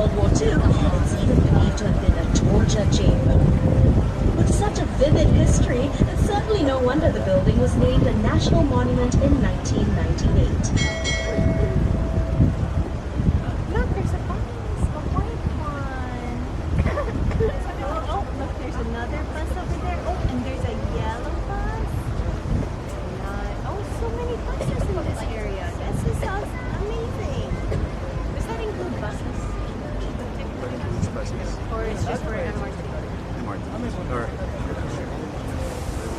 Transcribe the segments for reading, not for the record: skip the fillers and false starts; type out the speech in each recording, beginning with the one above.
World War II, it's even believed to have been a torture chamber. With such a vivid history, it's certainly no wonder the building was named a national monument in 1998. Look, there's a bus, a white one. Oh, look, there's another bus over there. Oh, and there's a yellow bus. Oh, so many buses in this area. This is amazing. Does that include buses? Or it's just for MRT? MRT. Or,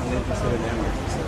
I'm interested in MRT, so.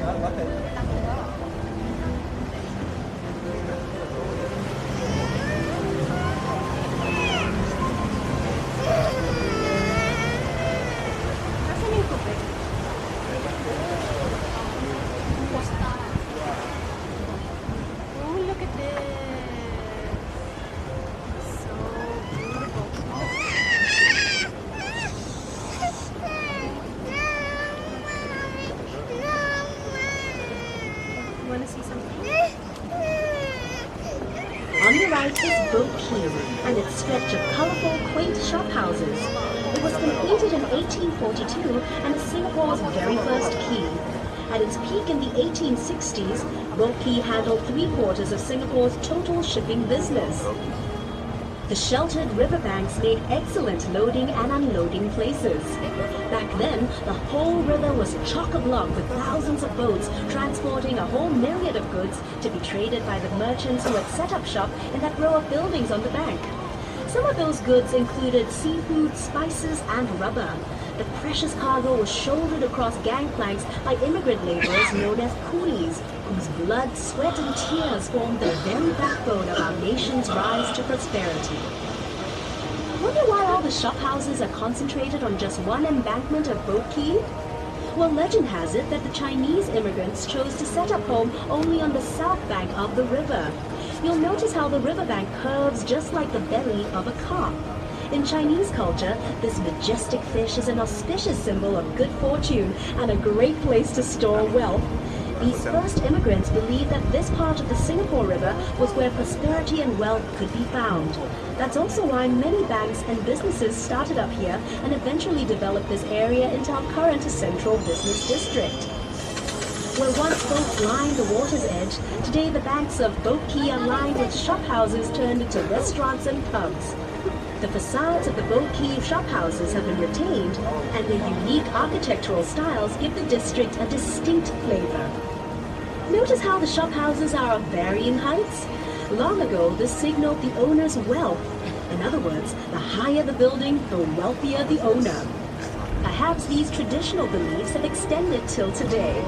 I'm okay. Oh, look at this. So beautiful. You want to see something? On the right is Boat Quay and its stretch of colorful, quaint shop houses. It was completed in 1842 and is Singapore's very first quay. At its peak in the 1860s, Boat Quay handled 3/4 of Singapore's total shipping business. The sheltered riverbanks made excellent loading and unloading places. Back then, the whole river was chock-a-block with thousands of boats transporting a whole myriad of goods to be traded by the merchants who had set up shop in that row of buildings on the bank. Some of those goods included seafood, spices, and rubber. The precious cargo was shouldered across gangplanks by immigrant laborers known as coolies, whose blood, sweat, and tears formed the very backbone of our nation's rise to prosperity. Wonder why all the shop houses are concentrated on just one embankment of Boat Quay? Well, legend has it that the Chinese immigrants chose to set up home only on the south bank of the river. You'll notice how the riverbank curves just like the belly of a carp. In Chinese culture, this majestic fish is an auspicious symbol of good fortune and a great place to store wealth. These first immigrants believed that this part of the Singapore River was where prosperity and wealth could be found. That's also why many banks and businesses started up here and eventually developed this area into our current central business district. Where once boats lined the water's edge, today the banks of Boat Quay are lined with shop houses turned into restaurants and pubs. The facades of the Boat Quay shop houses have been retained, and their unique architectural styles give the district a distinct flavor. Notice how the shop houses are of varying heights? Long ago, this signaled the owner's wealth. In other words, the higher the building, the wealthier the owner. Perhaps these traditional beliefs have extended till today.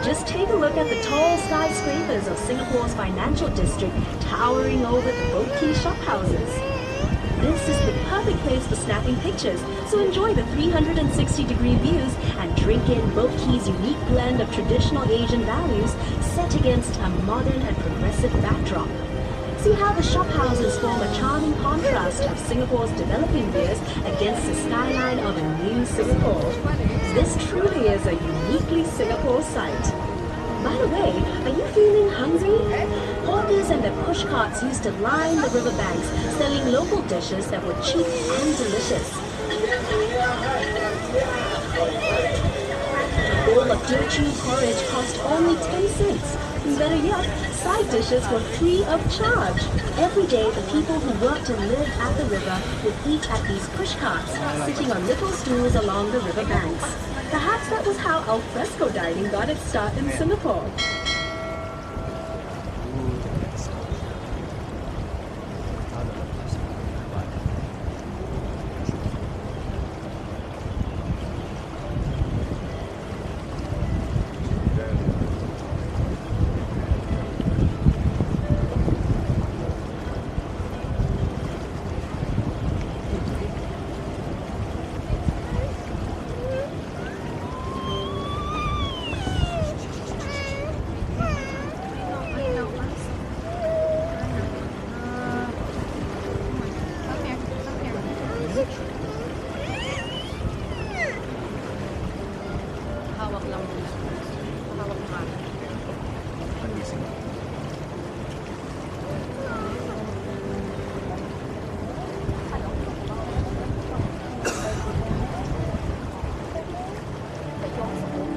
Just take a look at the tall skyscrapers of Singapore's financial district towering over the Boat Quay shop houses. This is the perfect place for snapping pictures, so enjoy the 360-degree views and drink in Boat Quay's unique blend of traditional Asian values set against a modern and progressive backdrop. See how the shop houses form a charming contrast of Singapore's developing years against the skyline of a new Singapore. This truly is a uniquely Singapore sight. By the way, are you feeling hungry? Hawkers pushcarts used to line the riverbanks, selling local dishes that were cheap and delicious. A bowl of teochew porridge cost only 10 cents. Better yet, side dishes were free of charge. Every day, the people who worked and lived at the river would eat at these pushcarts, sitting on little stools along the river banks. Perhaps that was how al fresco dining got its start in Singapore.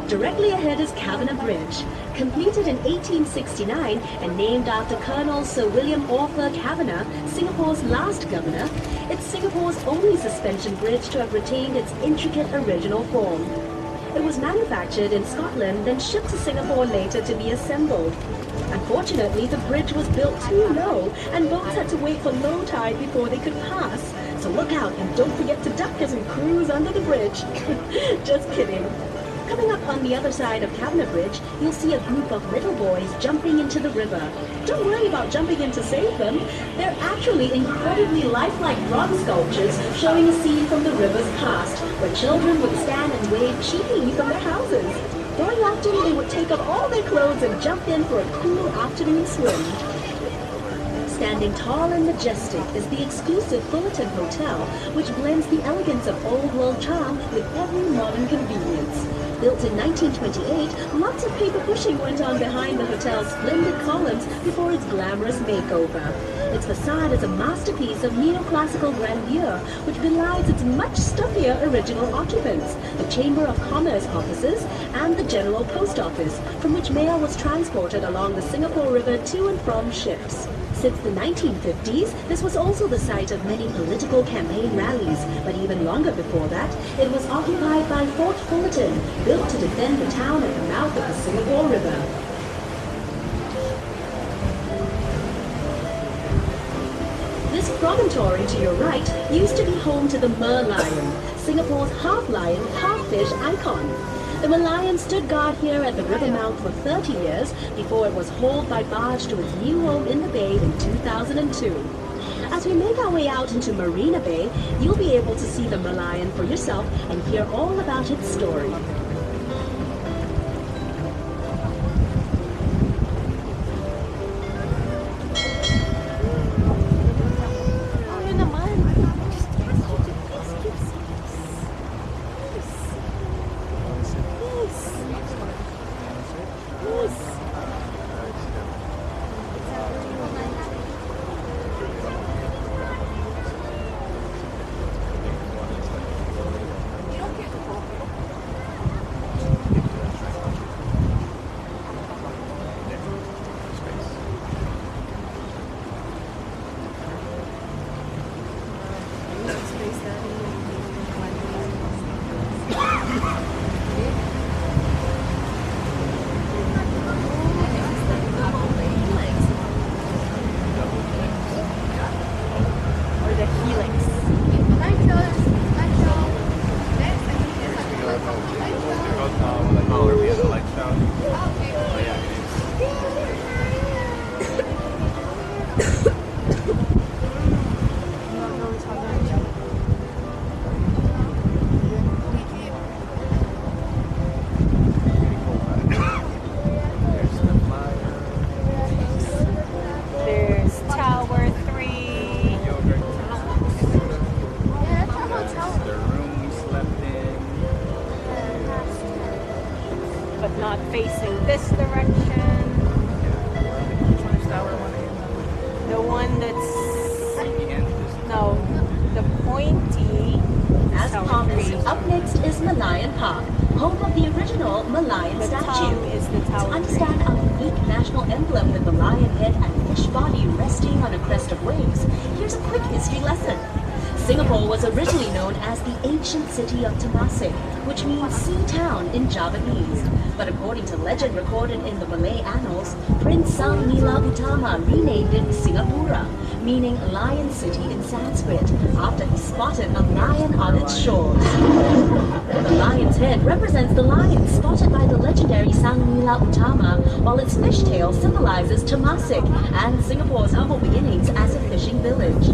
Directly ahead is Kavanagh Bridge, completed in 1869 and named after Colonel Sir William Arthur Kavanagh, Singapore's last governor. It's Singapore's only suspension bridge to have retained its intricate original form. It was manufactured in Scotland, then shipped to Singapore later to be assembled. Unfortunately, the bridge was built too low, and boats had to wait for low tide before they could pass. So look out and don't forget to duck as we cruise under the bridge. Just kidding. Coming up on the other side of Kavanagh Bridge, you'll see a group of little boys jumping into the river. Don't worry about jumping in to save them. They're actually incredibly lifelike bronze sculptures showing a scene from the river's past, where children would stand and wave cheekily from their houses. Very often, they would take off all their clothes and jump in for a cool afternoon swim. Standing tall and majestic is the exclusive Fullerton Hotel, which blends the elegance of old world charm with every modern convenience. Built in 1928, lots of paper pushing went on behind the hotel's splendid columns before its glamorous makeover. Its facade is a masterpiece of neoclassical grandeur, which belies its much stuffier original occupants, the Chamber of Commerce offices, and the General Post Office, from which mail was transported along the Singapore River to and from ships. Since the 1950s, this was also the site of many political campaign rallies, but even longer before that, it was occupied by Fort Fullerton, built to defend the town at the mouth of the Singapore River. This promontory to your right used to be home to the merlion, Singapore's half-lion, half-fish icon. The merlion stood guard here at the river mouth for 30 years before it was hauled by barge to its new home in the bay in 2002. As we make our way out into Marina Bay, you'll be able to see the merlion for yourself and hear all about its story. Park, home of the original Malayan The statue. tongue is the To tower. understand our unique national emblem with the lion head and fish body resting on a crest of waves, here's a quick history lesson. Singapore was originally known as the ancient city of Temasek, which means sea town in Javanese. But according to legend recorded in the Malay annals, Prince Sang Nila Utama renamed it Singapura, meaning lion city in Sanskrit, after he spotted a lion on its shores. The lion's head represents the lion spotted by the legendary Sang Nila Utama, while its fishtail symbolizes Temasek and Singapore's humble beginnings as a fishing village.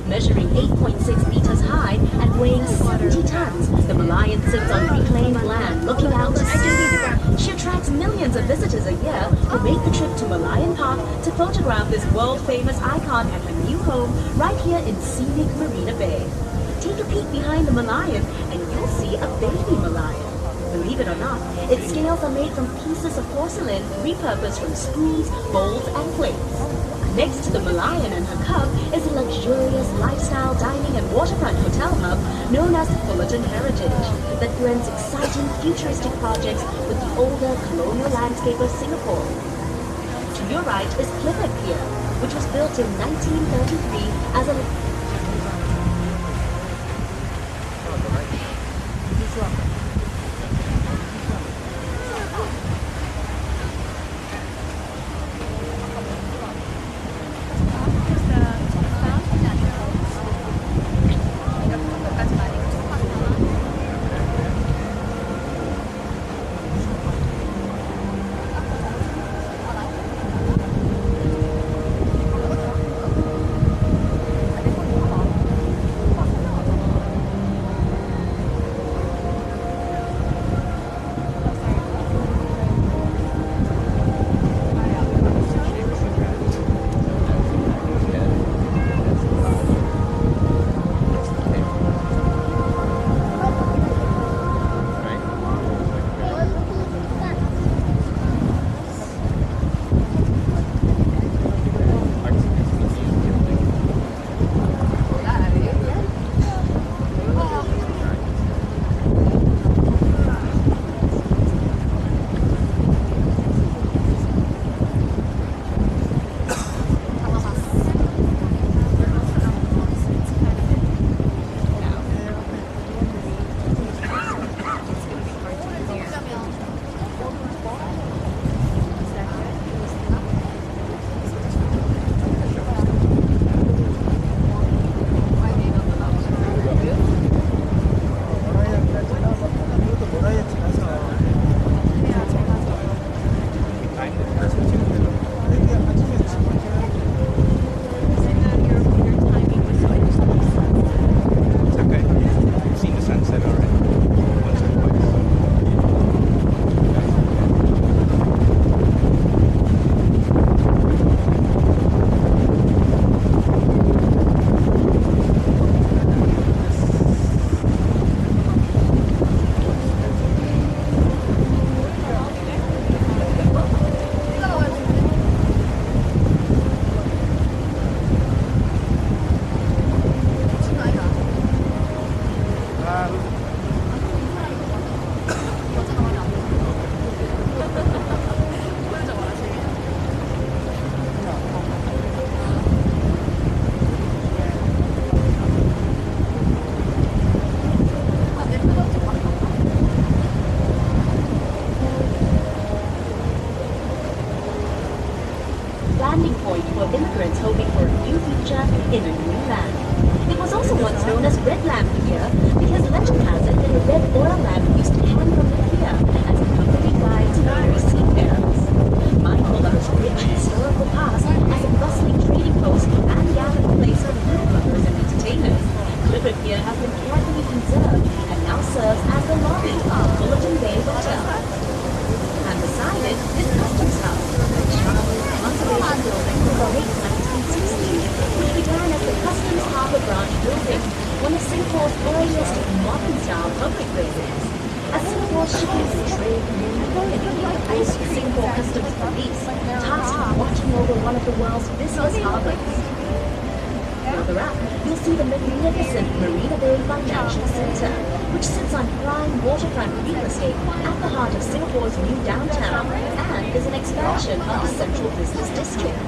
Measuring 8.6 meters high and weighing 70 tons, the Malayan sits on reclaimed land looking out to sea. She attracts millions of visitors a year who make the trip to Malayan Park to photograph this world-famous icon at her new home right here in scenic Marina Bay. Take a peek behind the Malayan and you'll see a baby Malayan. Believe it or not, its scales are made from pieces of porcelain repurposed from spoons, bowls, and plates. Next to the Malayan and her cub is a luxurious lifestyle dining and waterfront hotel hub known as Fullerton Heritage that blends exciting futuristic projects with the older colonial landscape of Singapore. To your right is Clifford Pier, which was built in 1933 as a landing point for immigrants hoping for a new future in a new land. It was also once known as Red Lamp Pier because legend has it that a red oil lamp used to hang from the pier as accompanied guides to various seafarers. Mindful of its rich historical past as a bustling trading post and gathering place for food and entertainers, Clifford Pier has been carefully conserved and now serves as the lobby of Fullerton Bay Hotel. And beside it is Customs House, a charming conservation building from the late 1960s, which began as the Customs Harbour Branch building, one of Singapore's earliest modern-style public buildings. As Singapore's shipping and trade community, Singapore Customs Police, tasked with watching over one of the world's busiest harbours. Further up, you'll see the magnificent Marina Bay Financial Centre, which sits on prime waterfront real estate at the heart of Singapore's new downtown and is an expansion of the central business district.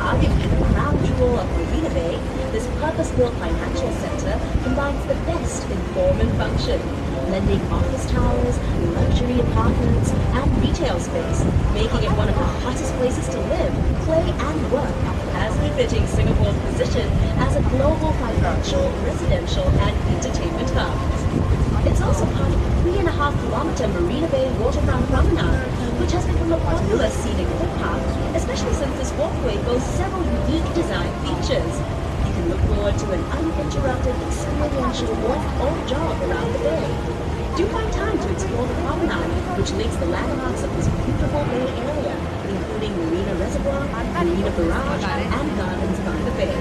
Arguably the crown jewel of Marina Bay, this purpose-built financial center combines the best in form and function, blending office towers, luxury apartments, and retail space, making it one of the hottest places to live, play, and work, as befitting Singapore's position as a global financial, residential, and entertainment hub. It's also part of the 3.5-kilometer Marina Bay waterfront promenade, which has become a popular scenic footpath, especially since this walkway boasts several unique design features. You can look forward to an uninterrupted experiential walk or jog around the bay. Do find time to explore the promenade, which links the landmarks of this beautiful bay area, including Marina Reservoir, Marina Barrage, and Gardens by the Bay.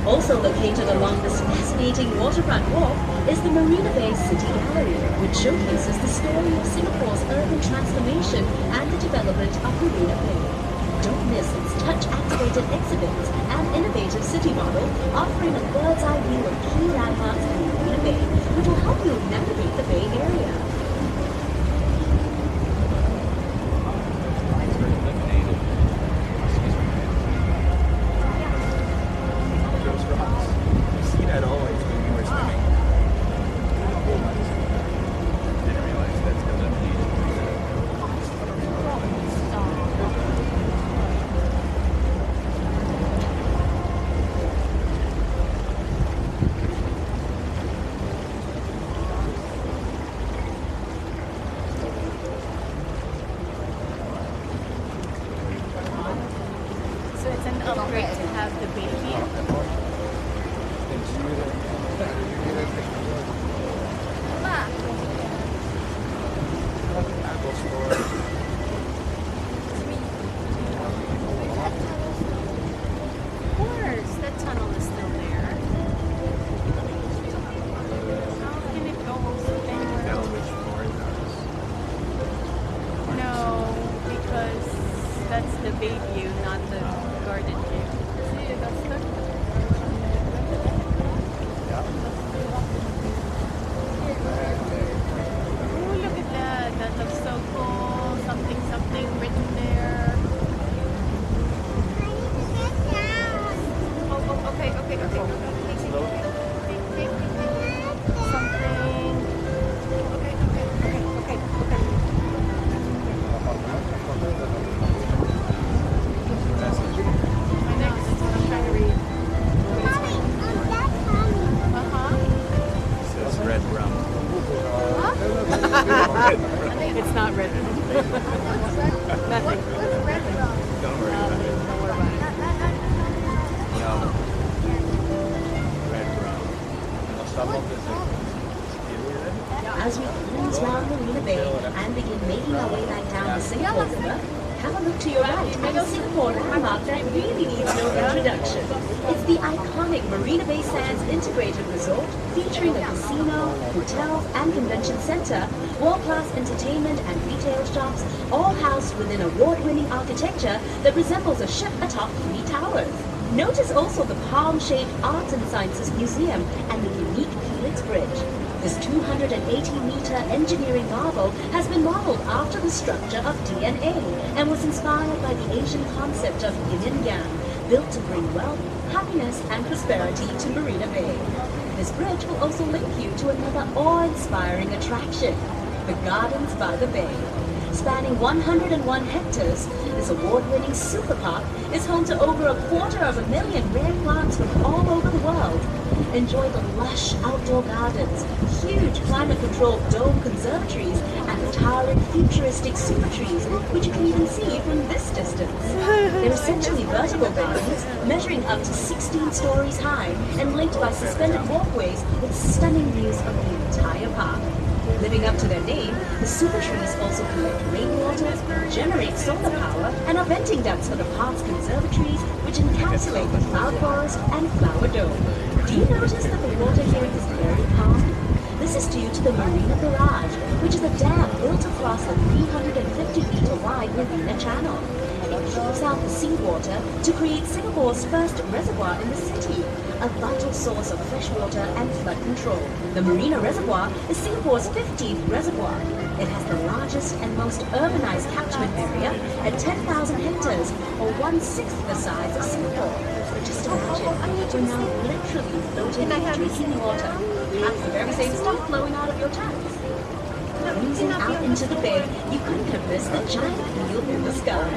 Also located along this fascinating waterfront walk is the Marina Bay City Gallery, which showcases the story of Singapore's urban transformation and the development of Marina Bay. Don't miss its touch-activated exhibits and innovative city model, offering a bird's-eye view of key landmarks in Marina Bay, which will help you navigate the Bay Area. So it's an upgrade to have the baby. Ma. Of course, that tunnel is still there. How can it go anywhere else? No, because that's the bay view, not the garden view. See, it got stuck. Oh, look at that. That looks so cool. Something, something written there. Oh, okay. Something. My next, I'm trying to read. It says red rum. It's not red. Nothing. Don't worry about it. Don't worry about it. No. Red rum. As we cruise round Marina Bay and begin making our way back down the Singapore River, have a look to your right at a Singapore landmark that really needs no introduction. It's the iconic Marina Bay Sands Integrated Resort, featuring a casino, hotels, and convention center, world-class entertainment and retail shops, all housed within award-winning architecture that resembles a ship atop 3 towers. Notice also the palm-shaped Arts and Sciences Museum and the unique Felix Bridge. This 280-meter engineering marvel has been modeled after the structure of DNA and was inspired by the Asian concept of yin and yang, built to bring wealth, happiness, and prosperity to Marina Bay. This bridge will also link you to another awe-inspiring attraction, the Gardens by the Bay. Spanning 101 hectares, this award-winning super park is home to over 250,000 rare plants from all over the world. Enjoy the lush outdoor gardens, huge climate-controlled dome conservatories, and the towering futuristic super trees, which you can even see from this distance. They're essentially vertical gardens, measuring up to 16 stories high and linked by suspended walkways with stunning views of the entire park. Living up to their name, the super trees also collect rainwater, generate solar power, and are venting ducts for the park's conservatories, which encapsulate the cloud forest and flower dome. Do you notice that the water here is very calm? This is due to the Marina Barrage, which is a dam built across the 350-meter wide Marina Channel. And it heaves out the seawater to create Singapore's first reservoir in the city, a vital source of fresh water and flood control. The Marina Reservoir is Singapore's 15th reservoir. It has the largest and most urbanized catchment area at 10,000 hectares, or 1/6 the size of Singapore. Just imagine, we're now literally floating in drinking water. That's the very same stuff flowing out of your tanks. Cruising out into the bay, you couldn't have missed the giant wheel in the sky.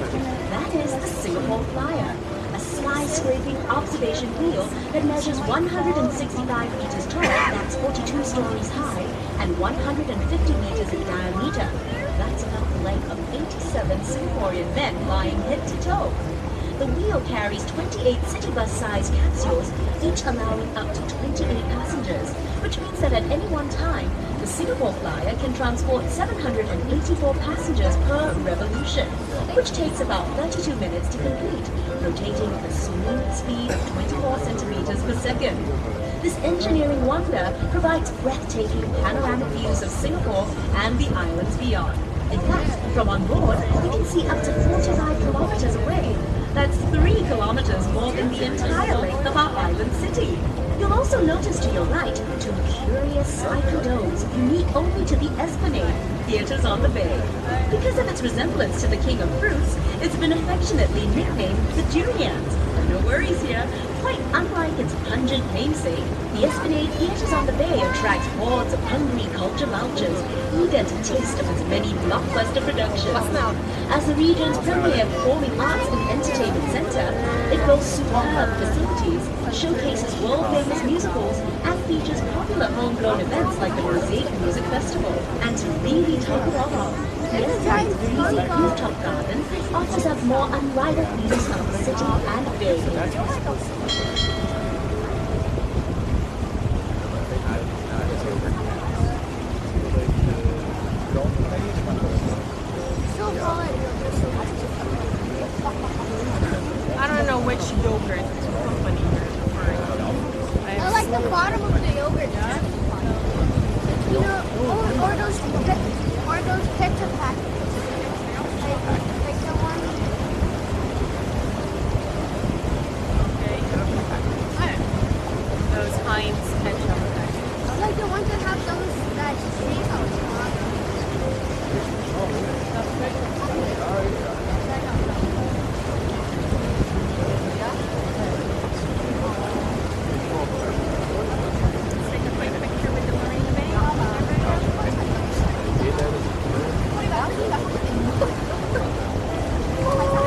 That is the Singapore Flyer, a sky-scraping observation wheel that measures 165 meters tall, that's 42 stories high, and 150 meters in diameter. That's about the length of 87 Singaporean men lying head to toe. The wheel carries 28 city bus-sized capsules, each allowing up to 28 passengers, which means that at any one time, the Singapore Flyer can transport 784 passengers per revolution, which takes about 32 minutes to complete, rotating at a smooth speed of 24 centimeters per second. This engineering wonder provides breathtaking panoramic views of Singapore and the islands beyond. In fact, from on board, you can see up to 45 kilometers away. That's 3 kilometers more than the entire length of our island city. You'll also notice to your right 2 curious cyclodomes unique only to the Esplanade, theaters on the bay. Because of its resemblance to the king of fruits, it's been affectionately nicknamed the Durians. No worries here. Quite unlike its pungent namesake, the Esplanade Theatres on the Bay attracts hordes of hungry culture vultures, eager to taste of its many blockbuster productions. As the region's premier performing arts and entertainment centre, it boasts superb facilities, showcases world-famous musicals, and features popular homegrown events like the Mosaic Music Festival. And to really top it all off, the Esplanade breezy rooftop garden offers up more unrivaled views of the city and bay. I don't know which yogurt company you're referring to. I like the bottom of the yogurt. You know, or those pizza packets. Like the one. Okay. Those Heinz ketchup. Like the ones that have those that say on top. Let's take a quick picture with the Marina Bay.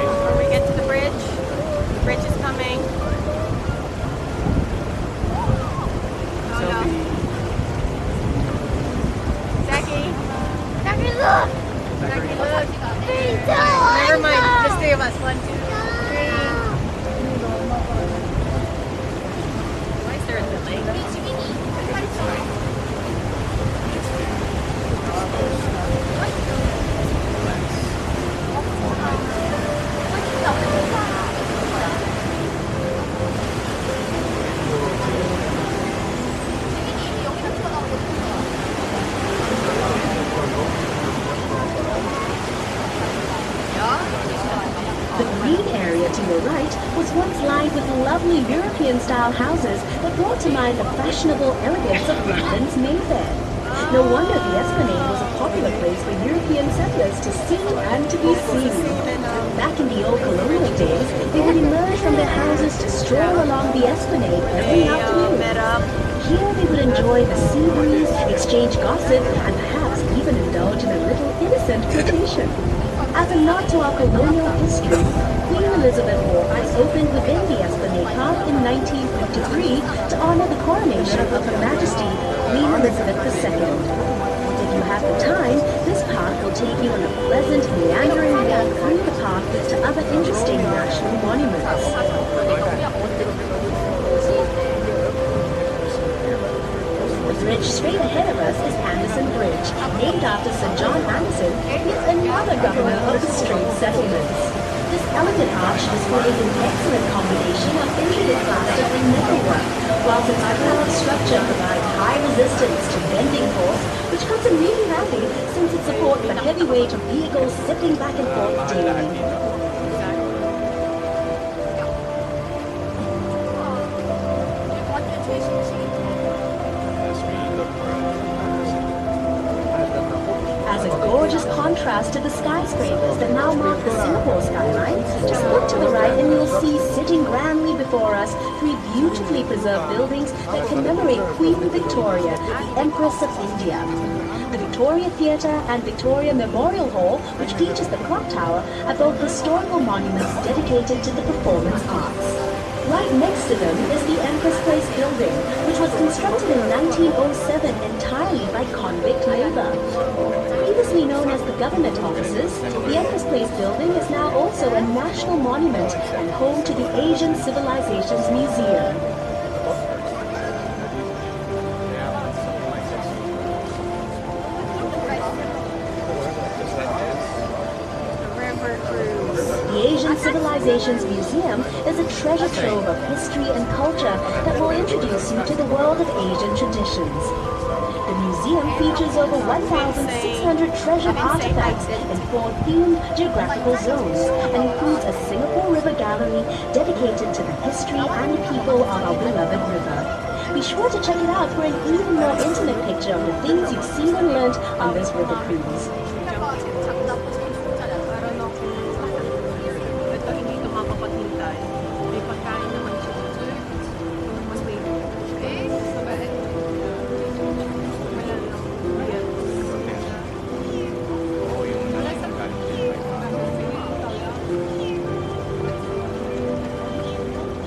Before we get to the bridge is coming. Oh no. Jackie, look! Jackie, look. 3, 2, 1, Never mind, go! just 3 of us. 1, 2, 3. Why is there a delay? The green area to your right was once lined with lovely European-style houses that brought to mind the fashionable elegance of London's Mayfair. No wonder the Esplanade was a popular place for European settlers to see and to be seen. Back in the old colonial days, they would emerge from their houses to stroll along the Esplanade every afternoon. Met up. Here they would enjoy the sea breeze, exchange gossip, and perhaps even indulge in a little innocent flirtation. As a nod to our colonial history, Queen Elizabeth Hall opened within the Esplanade Park in 1953 to honor the coronation of Her Majesty Queen Elizabeth II. If you have the time, this park will take you on a pleasant, meandering walk through the park to other interesting national monuments. The bridge straight ahead of us is Anderson Bridge, named after Sir John Anderson, yet another governor of the Strait Settlements. This elegant arch displays an excellent combination of intricate plaster and metalwork, whilst its curved structure provides high resistance to bending force, which comes in really handy since it supports the heavy weight of vehicles zipping back and forth daily. contrast to the skyscrapers that now mark the Singapore skyline, just look to the right and you'll see sitting grandly before us 3 beautifully preserved buildings that commemorate Queen Victoria, the Empress of India. The Victoria Theatre and Victoria Memorial Hall, which features the clock tower, are both historical monuments dedicated to the performance arts. Right next to them is the Empress Place building, which was constructed in 1907 entirely by convict labor. Previously known as the government offices, the Empress Place building is now also a national monument and home to the Asian Civilizations Museum. The Asian Civilizations Museum is a treasure trove of history and culture that will introduce you to the world of Asian traditions. The museum features over 1,600 treasured artifacts in 4 themed geographical zones and includes a Singapore River gallery dedicated to the history and people of our beloved river. Be sure to check it out for an even more intimate picture of the things you've seen and learned on this river cruise. Ito hindi ito mapapaghintay. May pagkain naman siya dito. Mas wait. Wala lang. Yan. Oo, yung nasa galing din.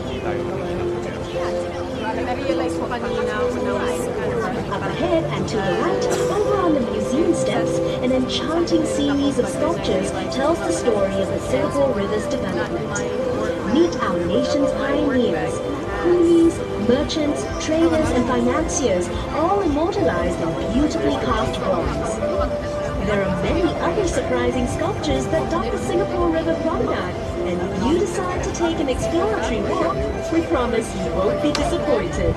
Hindi tayo Na-realize ko kanina Up ahead and to the right, over on the museum steps, an enchanting series of sculptures tells the story of the Singapore River's development. Meet our nation's pioneers, coolies, merchants, traders, and financiers, all immortalized in beautifully cast bronze. There are many other surprising sculptures that dot the Singapore River promenade, and if you decide to take an exploratory walk, we promise you won't be disappointed.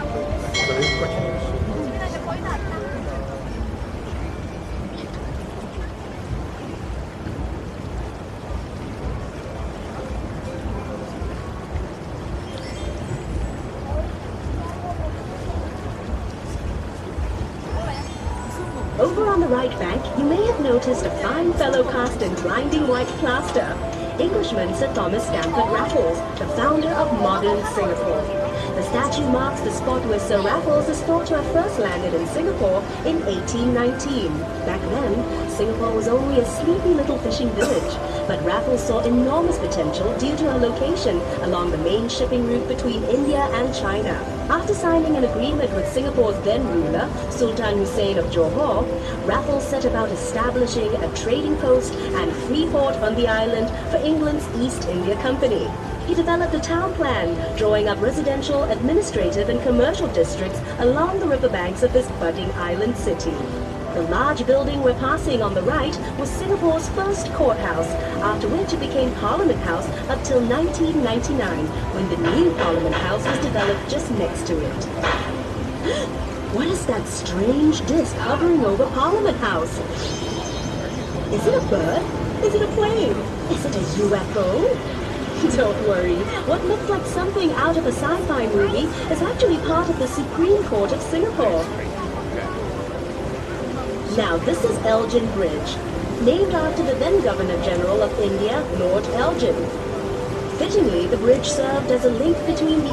Over on the right bank, you may have noticed a fine fellow cast in blinding white plaster. Englishman Sir Thomas Stamford Raffles, the founder of modern Singapore. The statue marks the spot where Sir Raffles is thought to have first landed in Singapore in 1819. Back then, Singapore was only a sleepy little fishing village, but Raffles saw enormous potential due to her location along the main shipping route between India and China. After signing an agreement with Singapore's then ruler, Sultan Hussein of Johor, Raffles set about establishing a trading post and free port on the island for England's East India Company. He developed a town plan, drawing up residential, administrative and commercial districts along the riverbanks of this budding island city. The large building we're passing on the right was Singapore's first courthouse, after which it became Parliament House up till 1999, when the new Parliament House was developed just next to it. What is that strange disc hovering over Parliament House? Is it a bird? Is it a plane? Is it a UFO? Don't worry, what looked like something out of a sci-fi movie is actually part of the Supreme Court of Singapore. Now this is Elgin Bridge, named after the then Governor General of India, Lord Elgin. Fittingly, the bridge served as a link between the